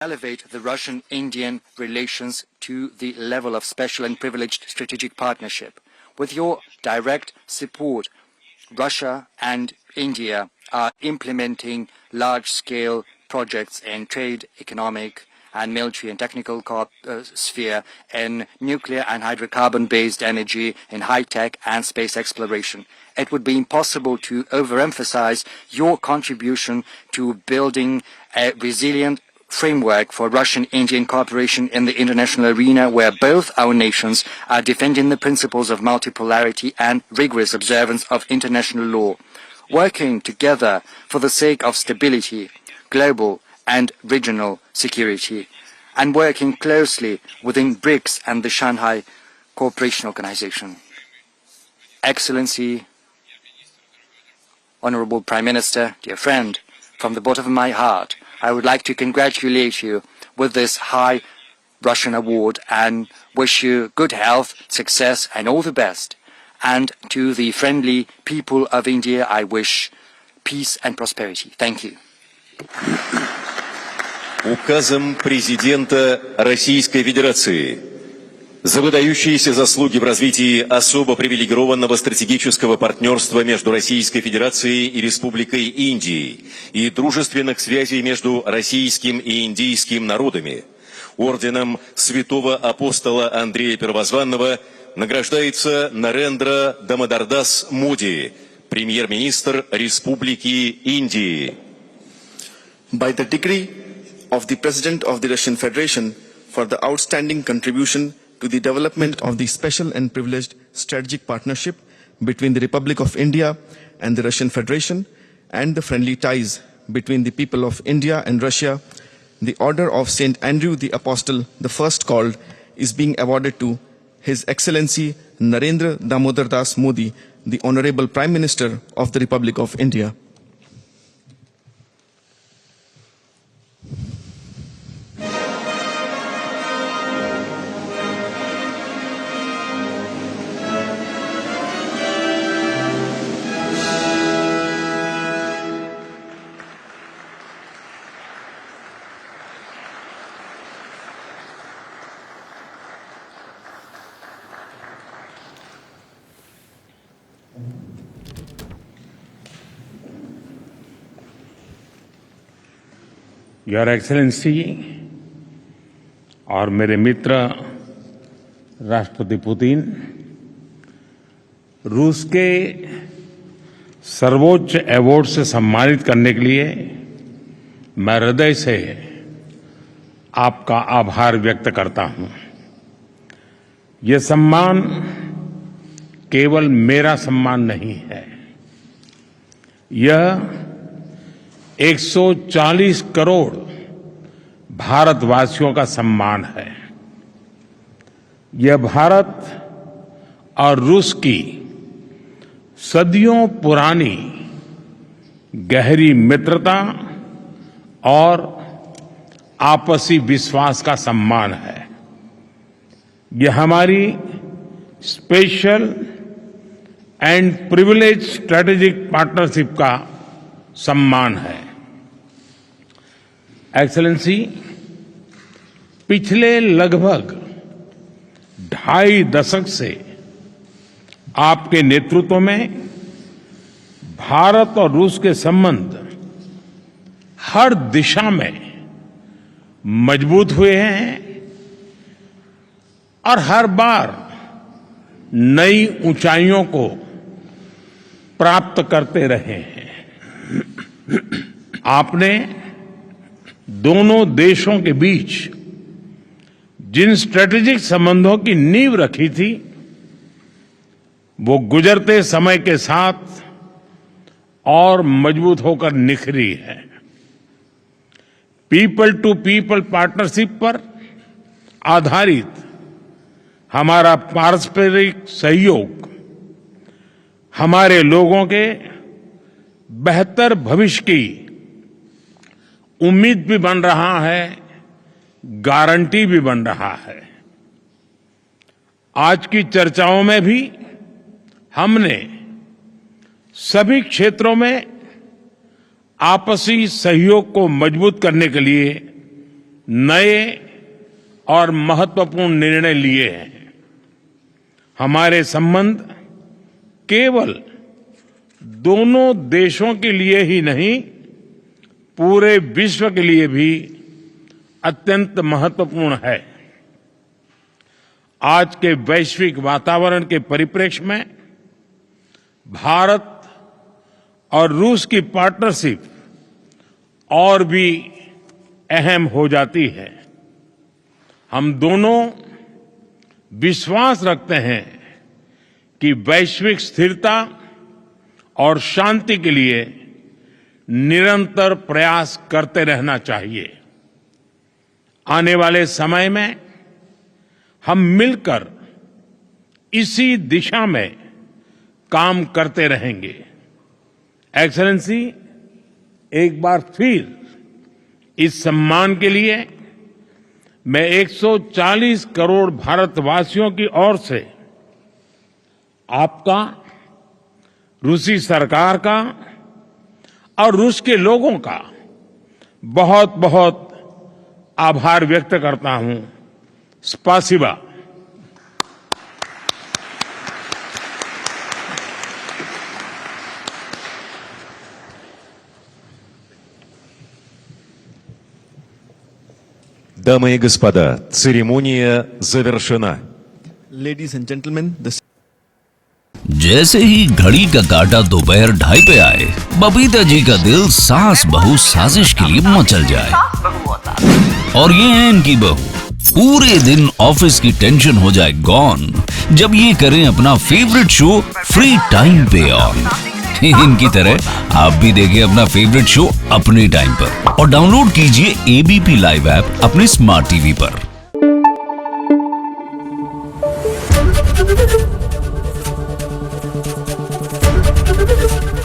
elevate the Russian-Indian relations to the level of special and privileged strategic partnership. With your direct support, Russia and India are implementing large-scale projects in trade, economic, and military and technical sphere, in nuclear and hydrocarbon-based energy, in high-tech and space exploration. It would be impossible to overemphasize your contribution to building a resilient framework for Russian-Indian cooperation in the international arena, where both our nations are defending the principles of multipolarity and rigorous observance of international law, working together for the sake of stability, global and regional security, and working closely within BRICS and the Shanghai Cooperation Organization. Excellency, Honorable Prime Minister, dear friend, from the bottom of my heart, I would like to congratulate you with this high Russian award and wish you good health, success and all the best. And to the friendly people of India, I wish peace and prosperity. Thank you. Указом президента Российской Федерации за выдающиеся заслуги в развитии особо привилегированного стратегического партнерства между Российской Федерацией и Республикой Индией и дружественных связей между российским и индийским народами, орденом Святого Апостола Андрея Первозванного награждается Нарендра Дамодардас Моди, премьер-министр Республики Индии. By the decree of the President of the Russian Federation for the outstanding contribution to the development of the special and privileged strategic partnership between the Republic of India and the Russian Federation and the friendly ties between the people of India and Russia, the Order of St. Andrew the Apostle, the first called, is being awarded to His Excellency Narendra Damodar Das Modi, the Honorable Prime Minister of the Republic of India. Your excellency और मेरे मित्र राष्ट्रपति Putin, रूस के सर्वोच्च award से सम्मानित करने के लिए मैं हृदय से आपका आभार व्यक्त करता हूं। ये सम्मान केवल मेरा सम्मान नहीं है, यह 140 करोड़ भारतवासियों का सम्मान है। यह भारत और रूस की सदियों पुरानी गहरी मित्रता और आपसी विश्वास का सम्मान है। यह हमारी special and privilege strategic partnership का सम्मान है। एक्सेलेंसी, पिछले लगभग 2.5 दशक से आपके नेतृत्व में भारत और रूस के संबंध हर दिशा में मजबूत हुए हैं और हर बार नई ऊंचाइयों को प्राप्त करते रहे हैं। आपने दोनों देशों के बीच जिन स्ट्रेटेजिक संबंधों की नींव रखी थी, वो गुजरते समय के साथ और मजबूत होकर निखरी है। पीपल टू पीपल पार्टनरशिप पर आधारित हमारा पारस्परिक सहयोग हमारे लोगों के बेहतर भविष्य की उम्मीद भी बन रहा है, गारंटी भी बन रहा है। आज की चर्चाओं में भी हमने सभी क्षेत्रों में आपसी सहयोग को मजबूत करने के लिए नए और महत्वपूर्ण निर्णय लिए हैं। हमारे संबंध केवल दोनों देशों के लिए ही नहीं, पूरे विश्व के लिए भी अत्यंत महत्वपूर्ण है। आज के वैश्विक वातावरण के परिप्रेक्ष्य में भारत और रूस की पार्टनरशिप और भी अहम हो जाती है। हम दोनों विश्वास रखते हैं कि वैश्विक स्थिरता और शांति के लिए निरंतर प्रयास करते रहना चाहिए। आने वाले समय में हम मिलकर इसी दिशा में काम करते रहेंगे। एक्सेलेंसी, एक बार फिर इस सम्मान के लिए मैं 140 करोड़ भारतवासियों की ओर से आपका, रूसी सरकार का और रूस के लोगों का बहुत बहुत आभार व्यक्त करता हूं। स्पासिबा। Дамы и господа, церемония завершена. Ladies and gentlemen, the जैसे ही घड़ी का काटा दोपहर 2:30 पे आए, बबीता जी का दिल सास बहू साजिश के लिए मचल जाए। और ये है इनकी बहू, पूरे दिन ऑफिस की टेंशन हो जाए गॉन जब ये करें अपना फेवरेट शो फ्री टाइम पे ऑन। इनकी तरह आप भी देखिए अपना फेवरेट शो अपने टाइम पर और डाउनलोड कीजिए एबीपी लाइव ऐप अपने स्मार्ट टीवी पर।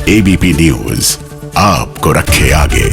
एबीपी न्यूज आपको रखे आगे।